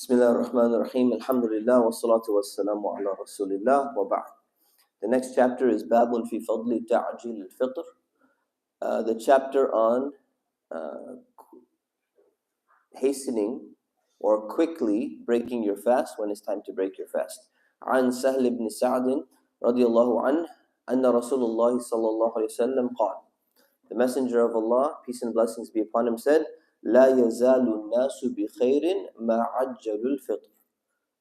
Bismillah ar-Rahman ar-Rahim. Alhamdulillah wa salatu wa salamu ala Rasulillah wa ba'd. The next chapter is Babun fi fadli ta'jil al-fitr. The chapter on hastening or quickly breaking your fast when it's time to break your fast. عن سهل بن سعد رضي الله عنه أن رسول الله صلى الله عليه وسلم قال. The Messenger of Allah, peace and blessings be upon him, said, لا يزال الناس بخير ما عجلوا الفطر.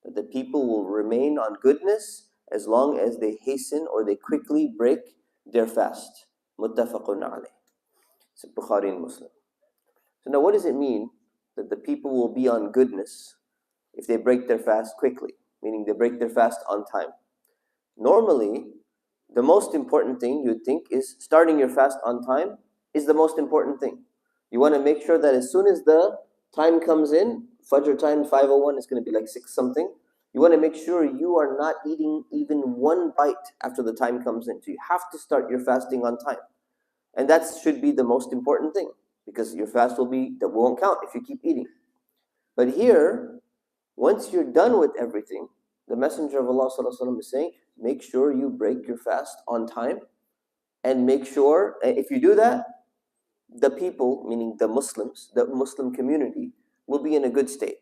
That the people will remain on goodness as long as they hasten or they quickly break their fast. Muttafaqun alayh. It's Bukhari and Muslim. So now what does it mean that the people will be on goodness if they break their fast quickly? Meaning they break their fast on time. Normally, the most important thing you'd think is starting your fast on time is the most important thing. You want to make sure that as soon as the time comes in, Fajr time 5:01 is going to be like 6 something. You want to make sure you are not eating even one bite after the time comes in. So you have to start your fasting on time. And that should be the most important thing, because your fast that won't count if you keep eating. But here, once you're done with everything, the Messenger of Allah ﷺ is saying, make sure you break your fast on time, and make sure, if you do that, the people, meaning the Muslims, the Muslim community, will be in a good state.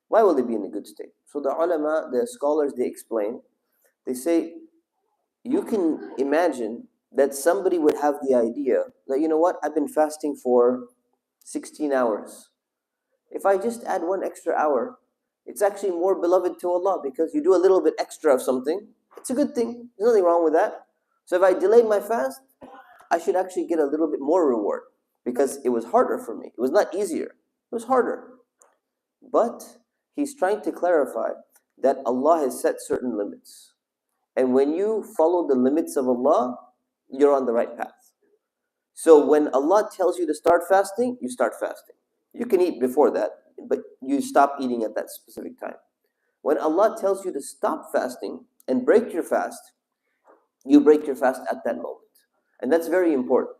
Why will they be in a good state? So the ulama, the scholars, they explain, they say, you can imagine that somebody would have the idea that, you know what, I've been fasting for 16 hours. If I just add one extra hour, it's actually more beloved to Allah, because you do a little bit extra of something. It's a good thing. There's nothing wrong with that. So if I delay my fast, I should actually get a little bit more reward, because it was harder for me. It was not easier. It was harder. But he's trying to clarify that Allah has set certain limits. And when you follow the limits of Allah, you're on the right path. So when Allah tells you to start fasting, you start fasting. You can eat before that, but you stop eating at that specific time. When Allah tells you to stop fasting and break your fast, you break your fast at that moment. And that's very important,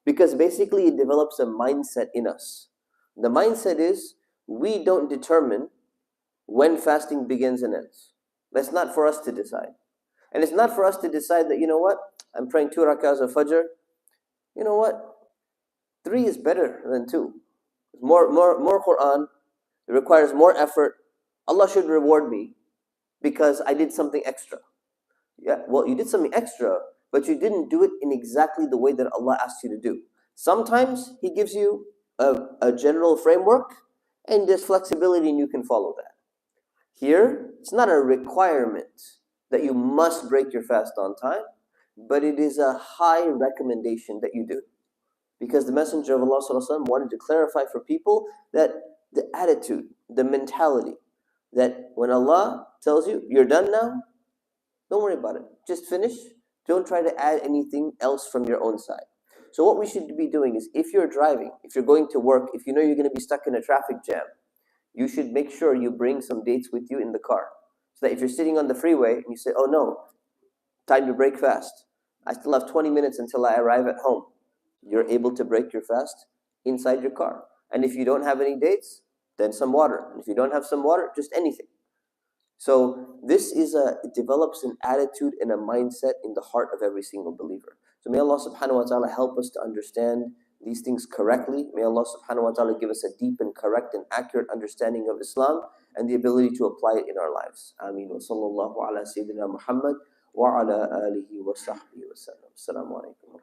because basically it develops a mindset in us. The mindset is, we don't determine when fasting begins and ends. That's not for us to decide. And it's not for us to decide that, you know what, I'm praying 2 rakahs of Fajr. You know what, 3 is better than 2. More Quran, it requires more effort. Allah should reward me because I did something extra. Yeah, well, you did something extra, but you didn't do it in exactly the way that Allah asked you to do. Sometimes He gives you a general framework, and there's flexibility and you can follow that. Here, it's not a requirement that you must break your fast on time, but it is a high recommendation that you do. Because the Messenger of Allah ﷺ wanted to clarify for people that the attitude, the mentality, that when Allah tells you, you're done now, don't worry about it. Just finish. Don't try to add anything else from your own side. So what we should be doing is, if you're driving, if you're going to work, if you know you're going to be stuck in a traffic jam, you should make sure you bring some dates with you in the car. So that if you're sitting on the freeway and you say, oh no, time to break fast, I still have 20 minutes until I arrive at home, you're able to break your fast inside your car. And if you don't have any dates, then some water. And if you don't have some water, just anything. So it develops an attitude and a mindset in the heart of every single believer. So may Allah subhanahu wa ta'ala help us to understand these things correctly. May Allah subhanahu wa ta'ala give us a deep and correct and accurate understanding of Islam and the ability to apply it in our lives. Ameen. Wa sallallahu ala Sayyidina Muhammad wa ala alihi wa sahbihi wa sallam. Assalamu alaikum.